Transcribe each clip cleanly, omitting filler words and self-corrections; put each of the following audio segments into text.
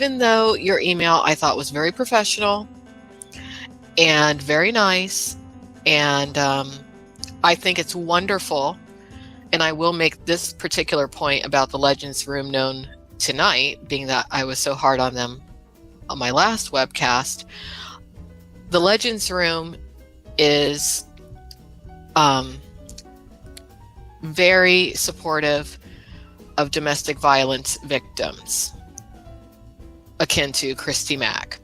even though your email I thought was very professional and very nice, and I think it's wonderful, and I will make this particular point about the Legends Room known tonight, being that I was so hard on them on my last webcast. The Legends Room is very supportive of domestic violence victims, akin to Christy Mack.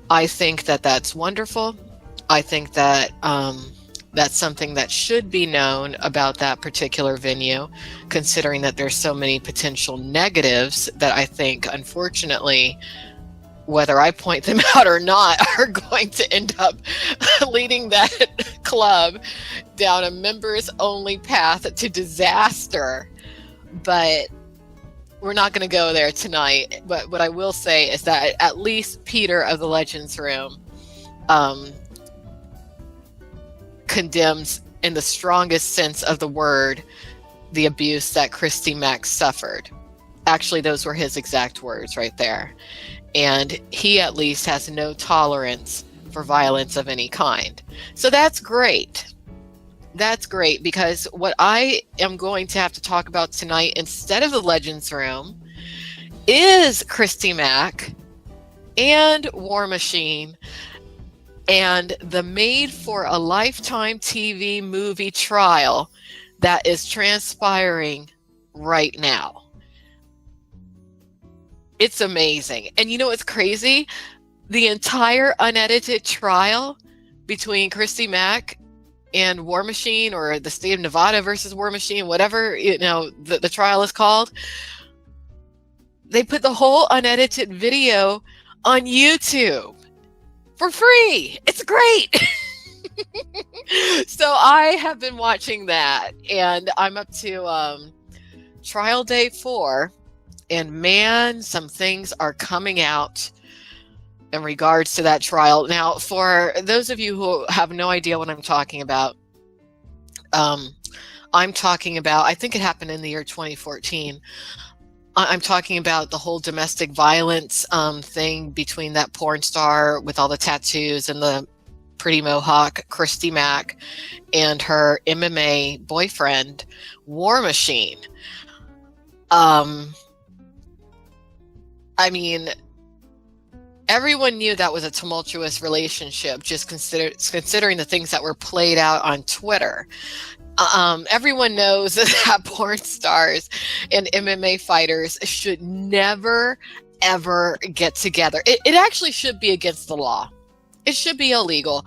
I think that that's wonderful. I think that that's something that should be known about that particular venue, considering that there's so many potential negatives that I think, unfortunately, whether I point them out or not, are going to end up leading that club down a members-only path to disaster. But we're not going to go there tonight. But what I will say is that at least Peter of the Legends Room condemns, in the strongest sense of the word, the abuse that Christy Mack suffered. Actually, those were his exact words right there. And he at least has no tolerance for violence of any kind. So that's great. That's great, because what I am going to have to talk about tonight, instead of the Legends Room, is Christy Mack and War Machine and the made for a Lifetime TV movie trial that is transpiring right now. It's amazing. And you know what's crazy? The entire unedited trial between Christy Mack and War Machine, or the state of Nevada versus War Machine, whatever the trial is called, they put the whole unedited video on YouTube for free. It's great. So I have been watching that, and I'm up to trial day 4. And man, some things are coming out in regards to that trial. Now, for those of you who have no idea what I'm talking about, I'm talking about, I think it happened in the year 2014. I'm talking about the whole domestic violence thing between that porn star with all the tattoos and the pretty mohawk, Christy Mack, and her MMA boyfriend, War Machine. I mean, everyone knew that was a tumultuous relationship, just considering the things that were played out on Twitter. Everyone knows that porn stars and MMA fighters should never, ever get together. It actually should be against the law. It should be illegal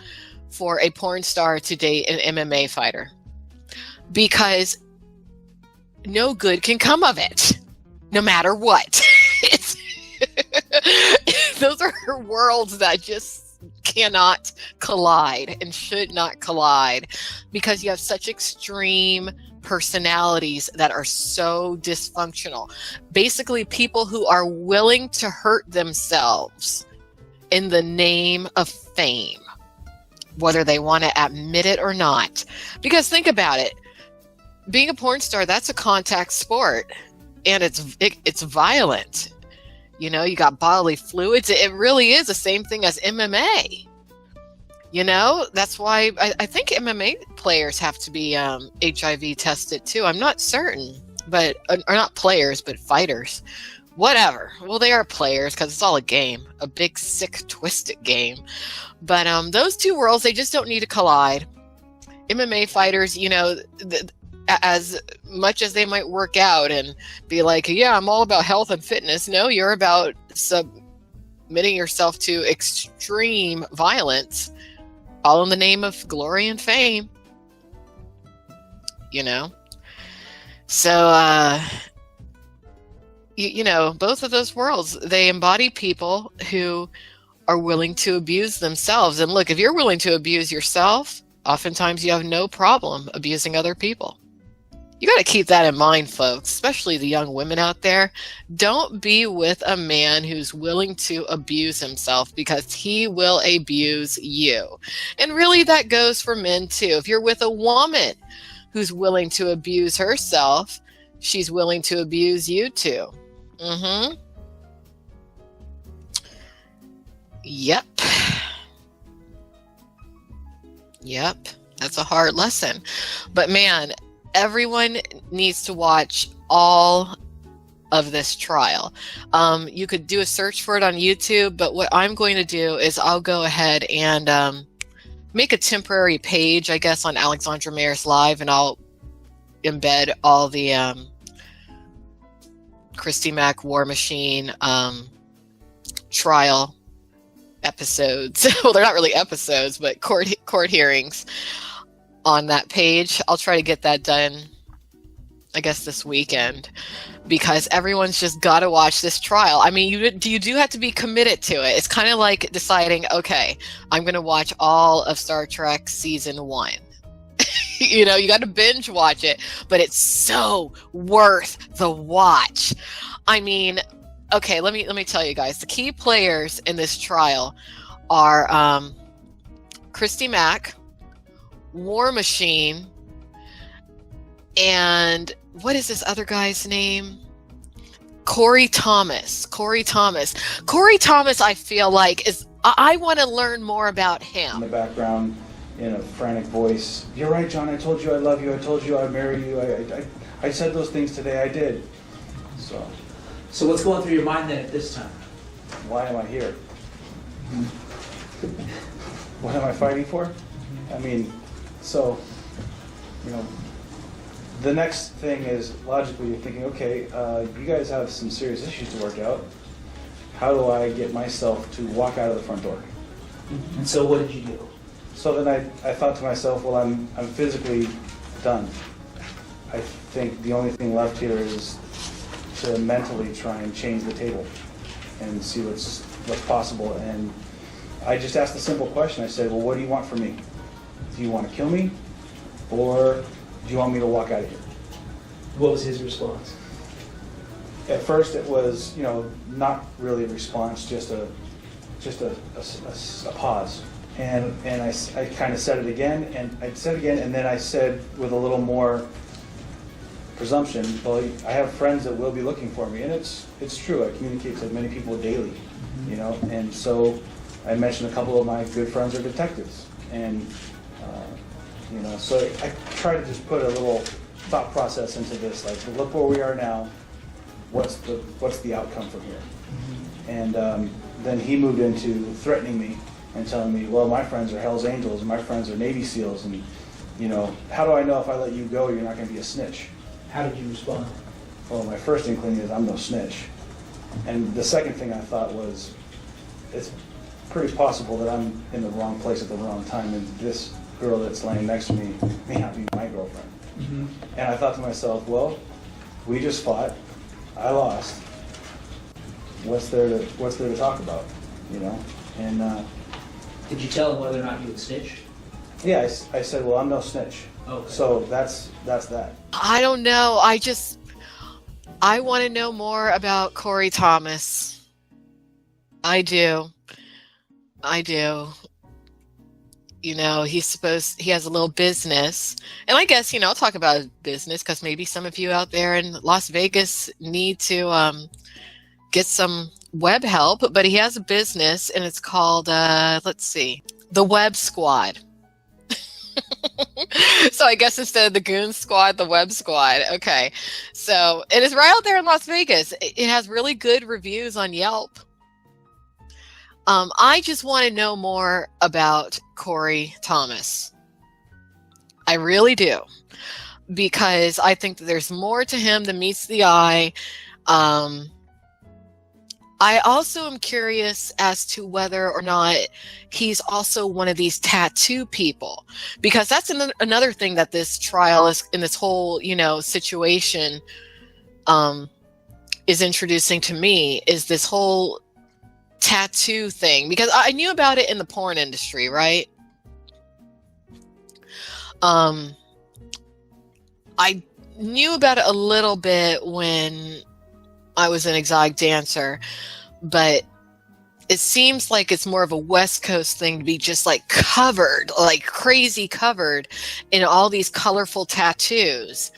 for a porn star to date an MMA fighter, because no good can come of it, no matter what. Those are worlds that just cannot collide and should not collide, because you have such extreme personalities that are so dysfunctional. Basically, people who are willing to hurt themselves in the name of fame, whether they want to admit it or not. Because think about it. Being a porn star, that's a contact sport, and it's violent. You know, you got bodily fluids. It really is the same thing as MMA. You know, that's why I think MMA players have to be HIV tested too. I'm not certain, but or not players, but fighters. Whatever. Well, they are players because it's all a game, a big, sick, twisted game. But those two worlds, they just don't need to collide. MMA fighters, you know, as much as they might work out and be like, yeah, I'm all about health and fitness. No, you're about submitting yourself to extreme violence, all in the name of glory and fame, you know? So, you know, both of those worlds, they embody people who are willing to abuse themselves. And look, if you're willing to abuse yourself, oftentimes you have no problem abusing other people. You got to keep that in mind, folks, especially the young women out there. Don't be with a man who's willing to abuse himself, because he will abuse you. And really, that goes for men too. If you're with a woman who's willing to abuse herself, she's willing to abuse you too. Yep. Yep. That's a hard lesson. But man, everyone needs to watch all of this trial. You could do a search for it on YouTube, but what I'm going to do is I'll go ahead and make a temporary page, I guess, on Alexandra Mayers Live, and I'll embed all the Christy Mack War Machine trial episodes. Well, they're not really episodes, but court hearings on that page. I'll try to get that done, I guess, this weekend, because everyone's just got to watch this trial. I mean, you do have to be committed to it. It's kind of like deciding, okay, I'm going to watch all of Star Trek season 1. You know, you got to binge watch it, but it's so worth the watch. I mean, okay, let me tell you guys, the key players in this trial are Christy Mack, War Machine, and what is this other guy's name? Corey Thomas, I feel like I want to learn more about him. In the background, in a frantic voice, "You're right, John, I told you I love you, I told you I'd marry you, I said those things today, I did." So what's going through your mind then at this time? Why am I here? What am I fighting for? I mean, so, you know, the next thing is, logically, you're thinking, okay, you guys have some serious issues to work out. How do I get myself to walk out of the front door? And so what did you do? So then I thought to myself, well, I'm physically done. I think the only thing left here is to mentally try and change the table and see what's possible. And I just asked a simple question. I said, well, what do you want from me? Do you want to kill me, or do you want me to walk out of here? What was his response? At first it was, not really a response, just a pause. And I kind of said it again, and then I said with a little more presumption, well, I have friends that will be looking for me, and it's true. I communicate to many people daily, and so I mentioned a couple of my good friends are detectives, and so I try to just put a little thought process into this, like, look where we are now. What's the outcome from here? And then he moved into threatening me and telling me, well, my friends are Hell's Angels, and my friends are Navy SEALs, and how do I know if I let you go, you're not going to be a snitch? How did you respond? Well, my first inkling is I'm no snitch. And the second thing I thought was, it's pretty possible that I'm in the wrong place at the wrong time, and this girl that's laying next to me may not be my girlfriend. Mm-hmm. And I thought to myself, well, we just fought. I lost. What's there to talk about, And did you tell him whether or not you would snitch? yeah, I said, well, I'm no snitch. Okay. So that's that. I don't know. I want to know more about Corey Thomas. I do. He has a little business. And I guess, I'll talk about his business because maybe some of you out there in Las Vegas need to get some web help. But he has a business, and it's called, the Web Squad. So I guess instead of the Goon Squad, the Web Squad. Okay. So it is right out there in Las Vegas. It has really good reviews on Yelp. I just want to know more about Corey Thomas. I really do. Because I think that there's more to him than meets the eye. I also am curious as to whether or not he's also one of these tattoo people, because that's another thing that this trial is in this whole, situation is introducing to me, is this whole tattoo thing, because I knew about it in the porn industry, right? I knew about it a little bit when I was an exotic dancer, but it seems like it's more of a West Coast thing to be just like covered, like crazy covered in all these colorful tattoos.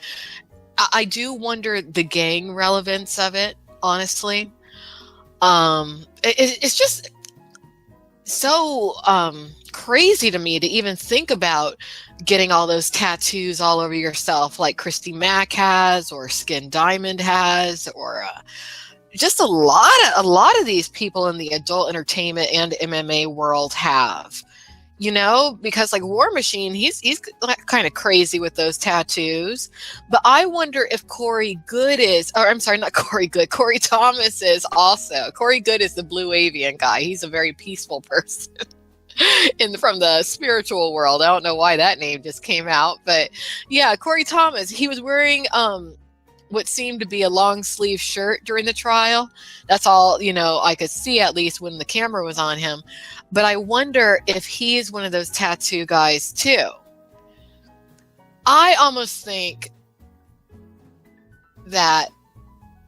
I do wonder the gang relevance of it, honestly. It's just, so crazy to me to even think about getting all those tattoos all over yourself like Christy Mack has, or Skin Diamond has, or just a lot of these people in the adult entertainment and MMA world have. You know, because like War Machine, he's kind of crazy with those tattoos. But I wonder if Corey Good is, or I'm sorry, not Corey Good, Corey Thomas is also. Corey Good is the Blue Avian guy. He's a very peaceful person from the spiritual world. I don't know why that name just came out, but yeah, Corey Thomas, he was wearing what seemed to be a long sleeve shirt during the trial. That's all, you know, I could see at least when the camera was on him. But I wonder if he's one of those tattoo guys too. I almost think that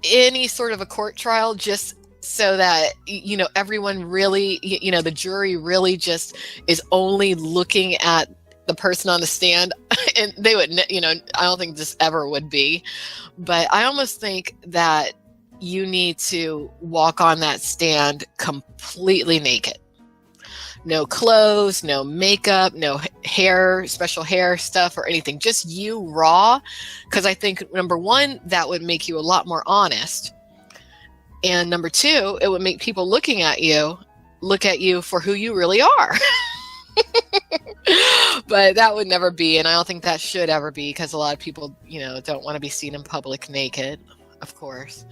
any sort of a court trial, just so that, you know, everyone really, you know, the jury really just is only looking at the person on the stand, and they would, you know, I don't think this ever would be, but I almost think that you need to walk on that stand completely naked. No clothes, no makeup, no hair, special hair stuff or anything, just you raw. Because I think, number one, that would make you a lot more honest. And number two, it would make people look at you for who you really are. But that would never be, and I don't think that should ever be, because a lot of people, you know, don't want to be seen in public naked, of course.